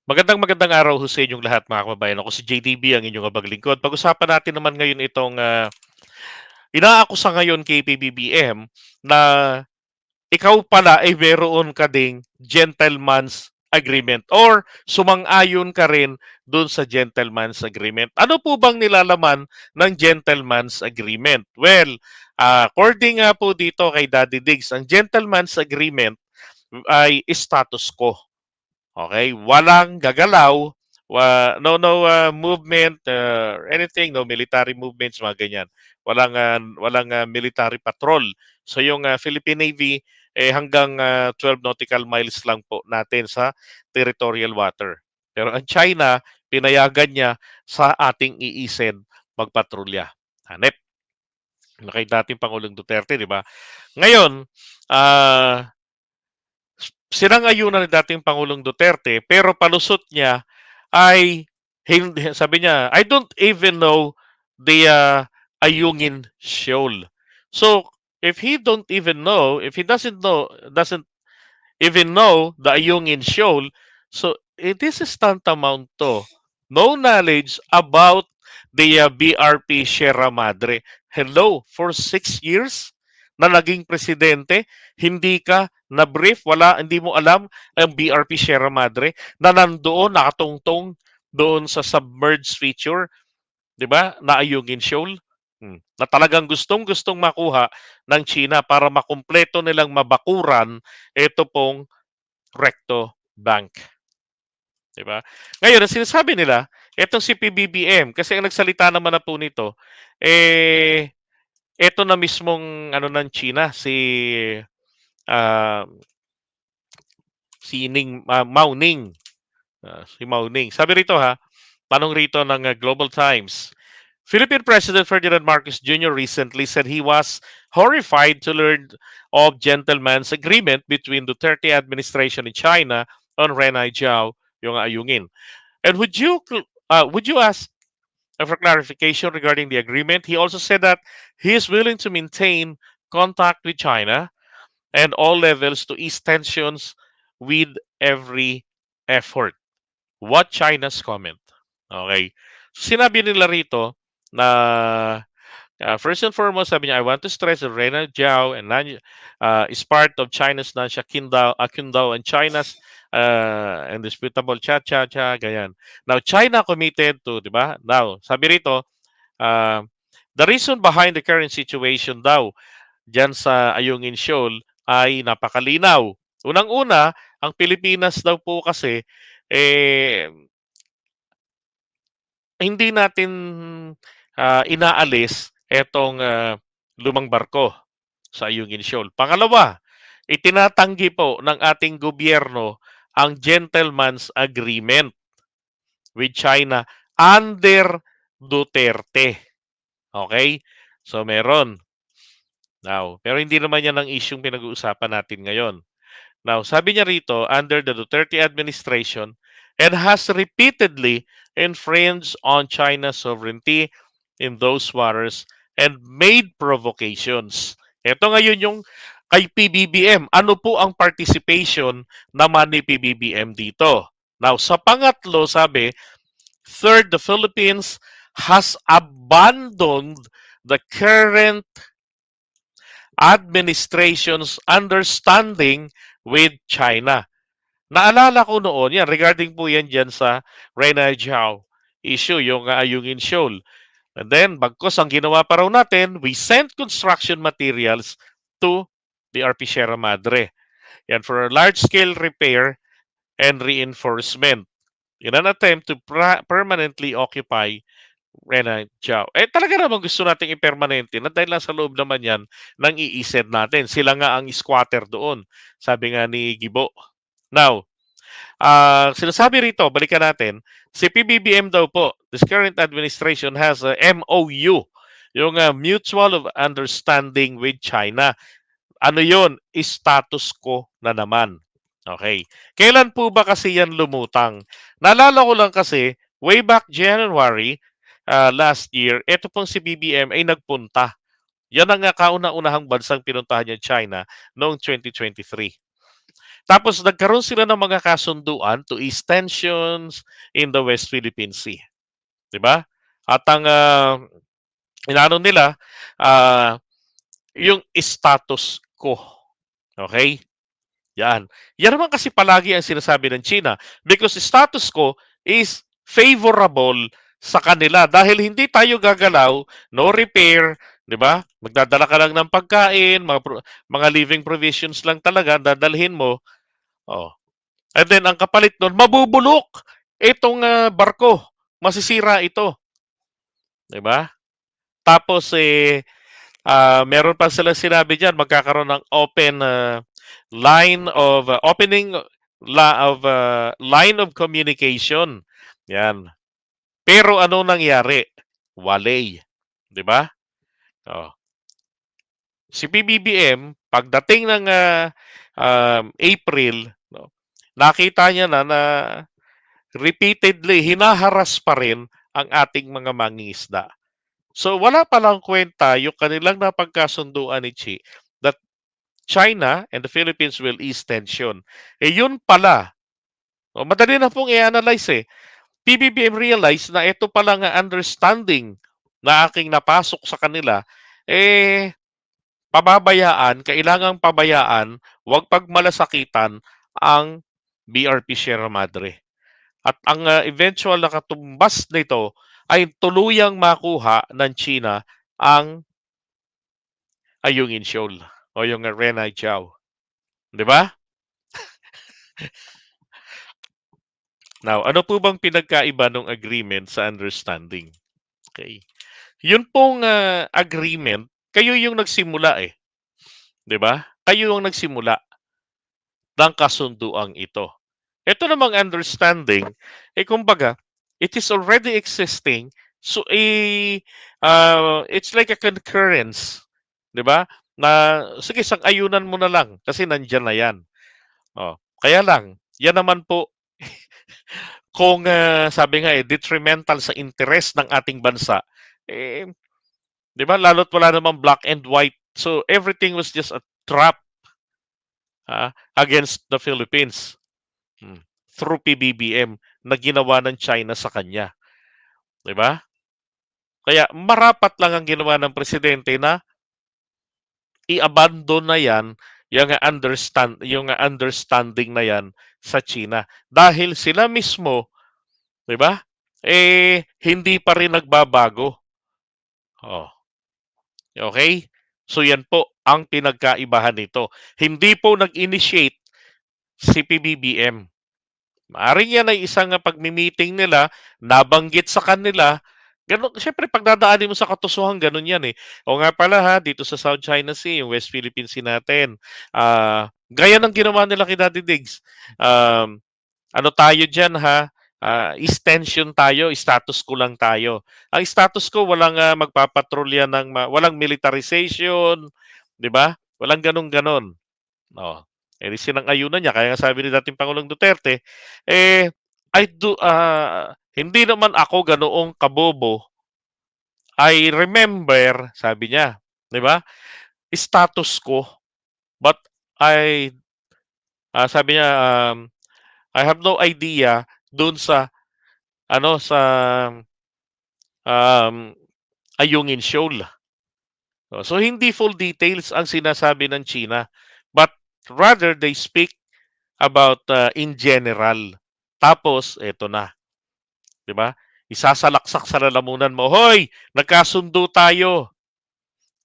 Magandang araw ho sa inyong lahat mga kababayan. Ako si JDB, ang inyong abaglingkod. Pag-usapan natin naman ngayon itong inaakusa ngayon kay PBBM na ikaw pala ay meron ka ding gentleman's agreement or sumang-ayon ka rin dun sa gentleman's agreement. Ano po bang nilalaman ng gentleman's agreement? Well, according nga po dito kay Daddy Diggs, ang gentleman's agreement ay status quo. Okay, walang gagalaw, movement, anything, no military movements, mga ganyan. Walang military patrol. So yung Philippine Navy hanggang 12 nautical miles lang po natin sa territorial water. Pero ang China, pinayagan niya sa ating iisen magpatrolya. Hanep, nakay dating Pangulong Duterte, di ba? Ngayon, ah sinang-ayunan ni dating Pangulong Duterte pero palusot niya ay sabi niya, I don't even know the Ayungin Shoal. So, if he doesn't even know the Ayungin Shoal, so this is tantamount to no knowledge about the BRP Sierra Madre. Hello, for 6 years na naging presidente, hindi ka na-brief, hindi mo alam ang BRP Sierra Madre na nandoon, nakatungtong doon sa submerged feature, di ba, na Ayungin Shoal. Na talagang gustong-gustong makuha ng China para makumpleto nilang mabakuran ito pong Recto Bank, 'di ba? Ngayon, ang sinasabi nila, etong si PBBM, kasi ang nagsalita naman na po nito, eto na mismong ano ng China, ah, Mao Ning, si Mao Ning. Sabi rito ha, tanong rito ng Global Times, Philippine President Ferdinand Marcos Jr. recently said he was horrified to learn of gentleman's agreement between Duterte administration in China on Renai Jiao, yung ayungin. And would you ask for clarification regarding the agreement? He also said that he is willing to maintain contact with China and all levels to ease tensions with every effort. What China's comment? Okay. Sinabi nila rito na first and foremost, sabi niya, I want to stress that Rena Jiao and is part of China's Nansha Qingdao and China's indisputable cha-cha-cha, ganyan. Now, China committed to, di ba? Now, sabi rito, uh, the reason behind the current situation daw dyan sa Ayungin Shoal ay napakalinaw. Unang-una, ang Pilipinas daw po kasi, eh, hindi natin inaalis etong lumang barko sa Ayungin Shoal. Pangalawa, itinatanggi po ng ating gobyerno ang gentleman's agreement with China under Duterte. Okay? So meron. Now, pero hindi naman yan ang isyung pinag-uusapan natin ngayon. Now, sabi niya rito, under the Duterte administration, and has repeatedly infringed on China's sovereignty in those waters and made provocations. Ito ngayon yung kay PBBM. Ano po ang participation naman ni PBBM dito? Now, sa pangatlo, sabi, third, the Philippines has abandoned the current administration's understanding with China. Naalala ko noon, yan, regarding po yan dyan sa Rena Jiao issue, yung Ayungin Shoal. And then, bagkos ang ginawa pa raw natin, we sent construction materials to the RP Sierra Madre. Yan, for a large-scale repair and reinforcement in an attempt to permanently occupy Rena Jiao. Talaga naman gusto nating i-permanente na dahil lang sa loob naman yan ng iised natin. Sila nga ang squatter doon, sabi nga ni Gibo. Now, sinasabi rito, balikan natin, si PBBM daw po, this current administration has a MOU, yung Mutual of Understanding with China. Ano yon? Status quo na naman. Okay. Kailan po ba kasi yan lumutang? Naalala ko lang kasi, way back January last year, ito pong si BBM ay nagpunta. Yan ang kauna-unahang bansang pinuntahan niya China noong 2023. Tapos nagkaroon sila ng mga kasunduan to ease tensions in the West Philippine Sea, 'di ba? At ang inaano nila ah, yung status quo. Okay? Yan. Yan naman kasi palagi ang sinasabi ng China because status quo is favorable sa kanila dahil hindi tayo gagalaw, no repair, 'di ba? Magdadala ka lang ng pagkain, mga living provisions lang talaga dadalhin mo. Oh. And then ang kapalit nun, mabubulok itong barko. Masisira ito, 'di ba? Tapos meron pa sila sinabi diyan magkakaroon ng opening line of communication. Yan. Pero ano nangyari? Walay, 'di ba? Oh. Si PBBM pagdating ng April, no, nakita niya na repeatedly hinaharas pa rin ang ating mga mangingisda. So wala palang kwenta yung kanilang napagkasunduan ni Xi that China and the Philippines will ease tension. Yun pala, madali na pong i-analyze eh. PBBM realized na ito pala nga understanding na aking napasok sa kanila, kailangang pabayaan, huwag pagmalasakitan ang BRP Sierra Madre. At ang eventual na katumbas nito ay tuluyang makuha ng China ang Ayungin Shoal o yung Renai Chao. Di ba? Now, ano po bang pinagkaiba ng agreement sa understanding? Okay. Yun pong agreement, kayo yung nagsimula eh. Di ba? Kayo yung nagsimula ng kasunduang ito. Ito namang understanding, kumbaga, it is already existing. So, it's like a concurrence. Di ba? Na, sige, sang-ayunan mo na lang kasi nandyan na yan. Oh, kaya lang, yan naman po, kung sabi nga detrimental sa interest ng ating bansa, eh, di ba, lalo't wala namang black and white. So, everything was just a trap against the Philippines. Through PBBM na ginawa ng China sa kanya. 'Di ba? Kaya marapat lang ang ginawa ng presidente na i-abandon na 'yan, yung understanding na 'yan sa China dahil sila mismo, 'di ba? Hindi pa rin nagbabago. Oh, okay? So yan po ang pinagkaibahan nito. Hindi po nag-initiate si PBBM. Maaaring yan ay isang pagmi-meeting nila, nabanggit sa kanila, gano'n siyempre pagdadaanin mo sa katotohanan gano'n yan, eh. O nga pala ha, dito sa South China Sea, yung West Philippine Sea natin, gaya ng ginawa nila kay Daddy Diggs. Ano tayo diyan ha, extension tayo, status quo lang tayo. Ang status quo walang magpapatrolya ng walang militarization, 'di ba? Walang gano'n-gano'n. Oh, di sinang-ayunan niya kaya nga sabi ni dating Pangulong Duterte, hindi naman ako ganoong kabobo. I remember, sabi niya, 'di ba? Status quo, but I sabi niya, I have no idea doon sa ano sa um, Ayungin Shoal. So hindi full details ang sinasabi ng China, but rather they speak about in general. Tapos eto na, 'di ba? Isasalaksak sa lalamunan mo, "Hoy, nagkasundo tayo."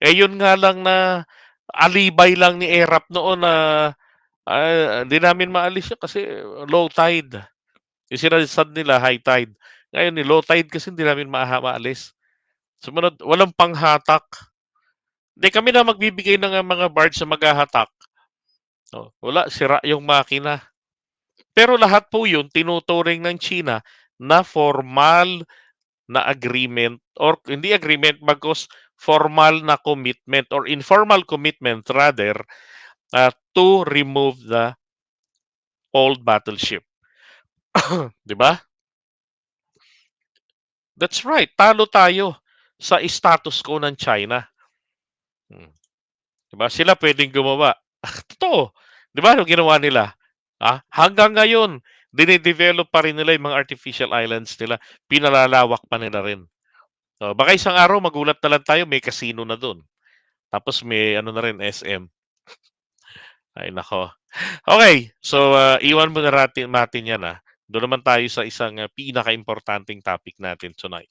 Yun nga lang na alibay lang ni ERAP noon na hindi namin maalis yun kasi low tide. Yung sinasabi nila high tide. Ngayon, ni low tide kasi hindi namin maalis. Sumunod, walang panghatak. Hindi kami na magbibigay ng mga barge na maghahatak. Oh, wala, sira yung makina. Pero lahat po yun tinuturing ng China na formal na agreement or hindi agreement bagkus formal na commitment or informal commitment rather to remove the old battleship. 'Di ba? That's right. Talo tayo sa status quo ng China. Hmm. 'Di ba? Sila pwedeng gumawa. Totoo. 'Di ba ano ginawa nila? Hanggang ngayon, dine-develop pa rin nila yung mga artificial islands nila. Pinalalawak pa nila rin. Baka isang araw magulat na lang tayo may casino na dun. Tapos may ano na rin, SM. Ay nako. Okay, so iwan mo na natin yan. Doon naman tayo sa isang pinaka-importanting topic natin tonight.